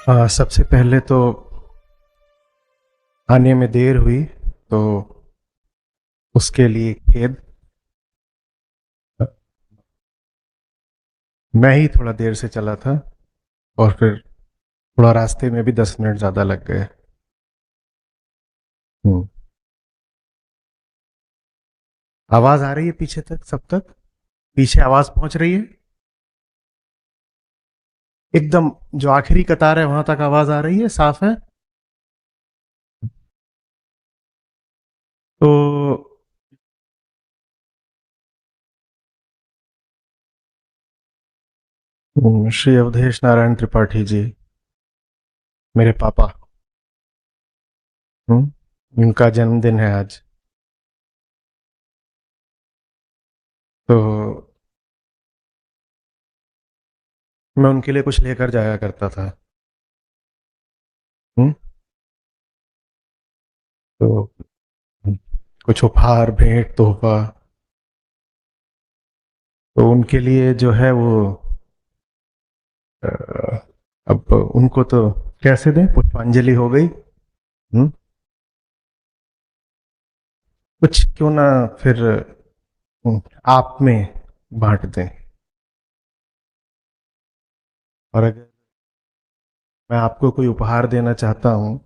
सबसे पहले तो आने में देर हुई तो उसके लिए खेद। मैं ही थोड़ा देर से चला था और फिर थोड़ा रास्ते में भी 10 मिनट ज़्यादा लग गए। हम्म। आवाज़ आ रही है पीछे तक, सब तक? पीछे आवाज़ पहुंच रही है एकदम? जो आखिरी कतार है वहां तक आवाज़ आ रही है, साफ है? तो श्री अवधेश नारायण त्रिपाठी जी, मेरे पापा। उनका जन्मदिन है आज। तो मैं उनके लिए कुछ लेकर जाया करता था। हम्म। तो कुछ उपहार, भेंट, तोहफा। तो उनके लिए जो है वो अ, अब उनको तो कैसे दें, पुष्पांजलि हो गई। हम्म। कुछ क्यों ना फिर आप में बांट दें। और अगर मैं आपको कोई उपहार देना चाहता हूं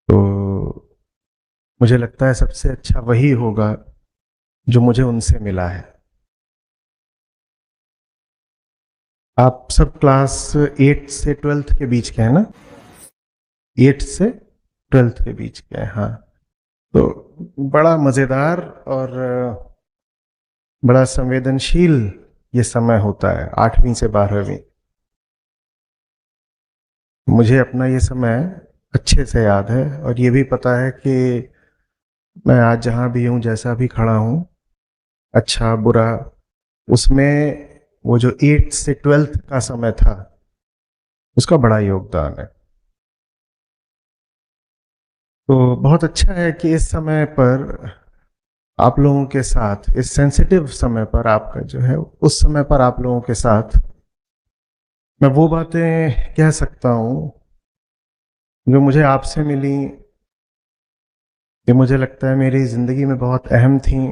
तो मुझे लगता है सबसे अच्छा वही होगा जो मुझे उनसे मिला है। आप सब क्लास 8 से 12 के बीच के हैं ना? 8 से 12 के बीच के हैं, हाँ। तो बड़ा मज़ेदार और बड़ा संवेदनशील ये समय होता है, 8वीं से 12वीं। मुझे अपना ये समय अच्छे से याद है और ये भी पता है कि मैं आज जहाँ भी हूँ, जैसा भी खड़ा हूँ, अच्छा बुरा, उसमें वो जो 8 से 12 का समय था उसका बड़ा योगदान है। तो बहुत अच्छा है कि इस समय पर आप लोगों के साथ, इस सेंसिटिव समय पर आपका जो है, उस समय पर आप लोगों के साथ मैं वो बातें कह सकता हूँ जो मुझे आपसे मिली, ये मुझे लगता है मेरी ज़िंदगी में बहुत अहम थी।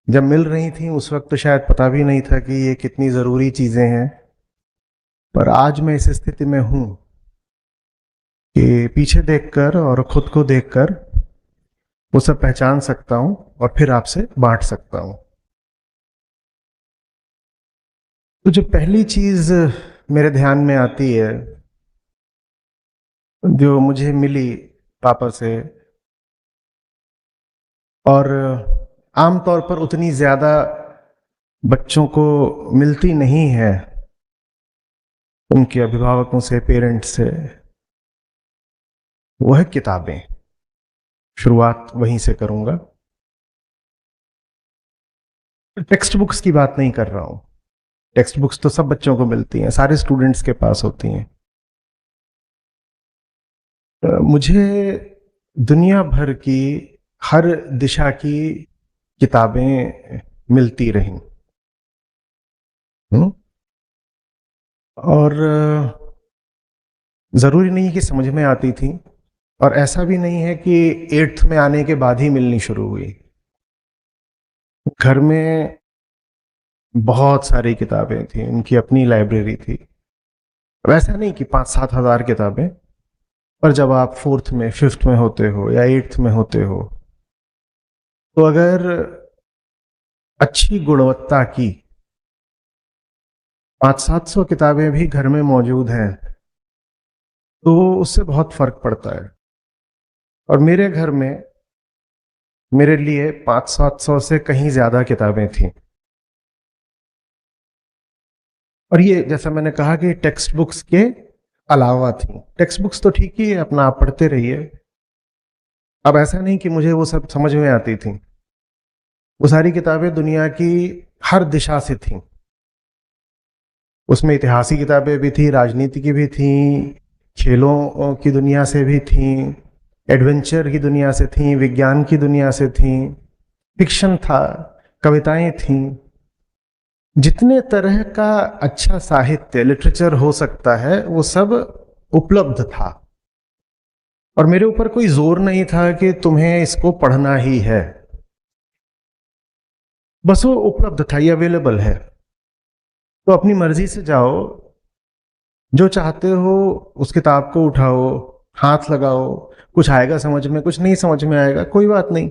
जब मिल रही थी उस वक्त तो शायद पता भी नहीं था कि ये कितनी ज़रूरी चीज़ें हैं, पर आज मैं इस स्थिति में हूँ कि पीछे देखकर और खुद को देखकर वो सब पहचान सकता हूँ और फिर आपसे बांट सकता हूँ। तो जो पहली चीज़ मेरे ध्यान में आती है, जो मुझे मिली पापा से, और आमतौर पर उतनी ज़्यादा बच्चों को मिलती नहीं है उनके अभिभावकों से, पेरेंट्स से, वो है किताबें। शुरुआत वहीं से करूंगा। टेक्स्ट बुक्स की बात नहीं कर रहा हूं। टेक्स्ट बुक्स तो सब बच्चों को मिलती हैं, सारे स्टूडेंट्स के पास होती हैं। मुझे दुनिया भर की, हर दिशा की किताबें मिलती रहीं। हम्म? और जरूरी नहीं कि समझ में आती थी, और ऐसा भी नहीं है कि 8th में आने के बाद ही मिलनी शुरू हुई। घर में बहुत सारी किताबें थी, उनकी अपनी लाइब्रेरी थी। वैसा नहीं कि 5-7 हजार किताबें, पर जब आप 4th में, 5th में होते हो या 8th में होते हो, तो अगर अच्छी गुणवत्ता की 500-700 किताबें भी घर में मौजूद हैं तो उससे बहुत फर्क पड़ता है। और मेरे घर में मेरे लिए 500-700 से कहीं ज्यादा किताबें थी। और ये जैसा मैंने कहा कि टेक्स्ट बुक्स के अलावा थी। टेक्स्ट बुक्स तो ठीक ही है, अपना आप पढ़ते रहिए। अब ऐसा नहीं कि मुझे वो सब समझ में आती थी। वो सारी किताबें दुनिया की हर दिशा से थी। उसमें इतिहास की किताबें भी थी, राजनीति की भी थी, खेलों की दुनिया से भी थी, एडवेंचर की दुनिया से थी, विज्ञान की दुनिया से थी, फिक्शन था, कविताएं थीं। जितने तरह का अच्छा साहित्य लिटरेचर हो सकता है वो सब उपलब्ध था, और मेरे ऊपर कोई जोर नहीं था कि तुम्हें इसको पढ़ना ही है, बस वो उपलब्ध था, ये अवेलेबल है, तो अपनी मर्जी से जाओ, जो चाहते हो उस किताब को उठाओ, हाथ लगाओ, कुछ आएगा समझ में, कुछ नहीं समझ में आएगा, कोई बात नहीं।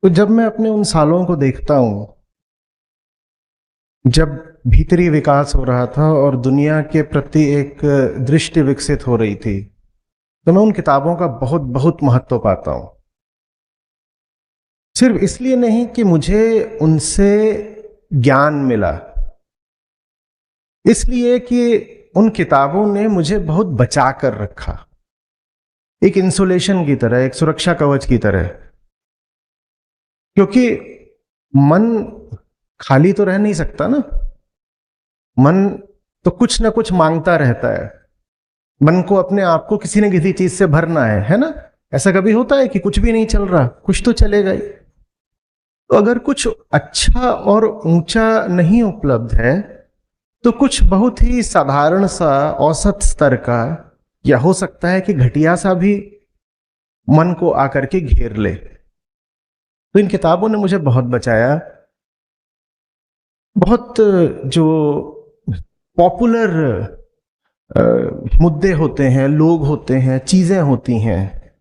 तो जब मैं अपने उन सालों को देखता हूं, जब भीतरी विकास हो रहा था और दुनिया के प्रति एक दृष्टि विकसित हो रही थी, तो मैं उन किताबों का बहुत बहुत महत्व पाता हूं। सिर्फ इसलिए नहीं कि मुझे उनसे ज्ञान मिला, इसलिए कि उन किताबों ने मुझे बहुत बचा कर रखा, एक इंसुलेशन की तरह, एक सुरक्षा कवच की तरह। क्योंकि मन खाली तो रह नहीं सकता ना, मन तो कुछ ना कुछ मांगता रहता है, मन को अपने आप को किसी न किसी चीज से भरना है ना। ऐसा कभी होता है कि कुछ भी नहीं चल रहा, कुछ तो चलेगा ही। तो अगर कुछ अच्छा और ऊंचा नहीं उपलब्ध है, तो कुछ बहुत ही साधारण सा औसत स्तर का, या हो सकता है कि घटिया सा भी मन को आकर के घेर ले। तो इन किताबों ने मुझे बहुत बचाया। बहुत जो पॉपुलर मुद्दे होते हैं, लोग होते हैं, चीजें होती हैं,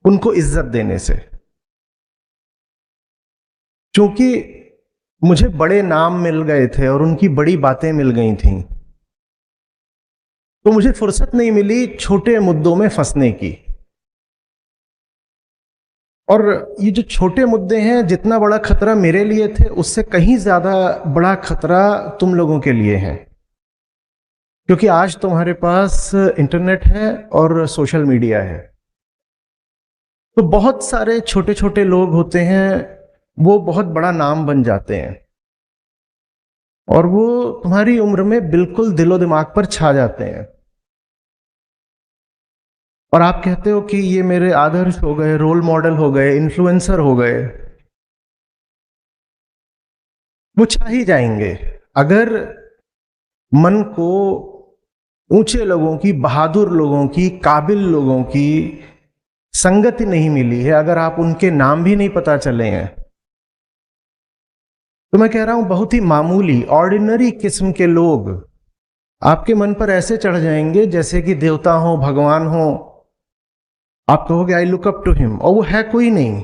उनको इज्जत देने से। क्योंकि मुझे बड़े नाम मिल गए थे और उनकी बड़ी बातें मिल गई थीं, तो मुझे फुर्सत नहीं मिली छोटे मुद्दों में फंसने की। और ये जो छोटे मुद्दे हैं, जितना बड़ा खतरा मेरे लिए थे, उससे कहीं ज्यादा बड़ा खतरा तुम लोगों के लिए है। क्योंकि आज तुम्हारे पास इंटरनेट है और सोशल मीडिया है, तो बहुत सारे छोटे छोटे लोग होते हैं, वो बहुत बड़ा नाम बन जाते हैं, और वो तुम्हारी उम्र में बिल्कुल दिलो दिमाग पर छा जाते हैं। और आप कहते हो कि ये मेरे आदर्श हो गए, रोल मॉडल हो गए, इन्फ्लुएंसर हो गए। वो छा ही जाएंगे अगर मन को ऊंचे लोगों की, बहादुर लोगों की, काबिल लोगों की संगति नहीं मिली है, अगर आप उनके नाम भी नहीं पता चले हैं। तो मैं कह रहा हूं, बहुत ही मामूली ऑर्डिनरी किस्म के लोग आपके मन पर ऐसे चढ़ जाएंगे जैसे कि देवता हो, भगवान हो। आप कहोगे I look up to him, और वो है कोई नहीं,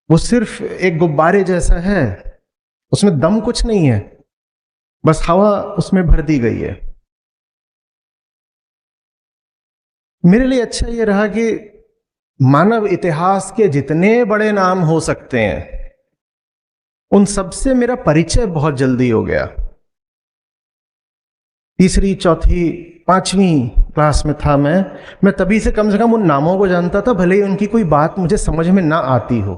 वो सिर्फ एक गुब्बारे जैसा है, उसमें दम कुछ नहीं है, बस हवा उसमें भर दी गई है। मेरे लिए अच्छा ये रहा कि मानव इतिहास के जितने बड़े नाम हो सकते हैं, उन सबसे मेरा परिचय बहुत जल्दी हो गया। तीसरी, चौथी, पांचवी क्लास में था मैं तभी से कम उन नामों को जानता था, भले ही उनकी कोई बात मुझे समझ में ना आती हो।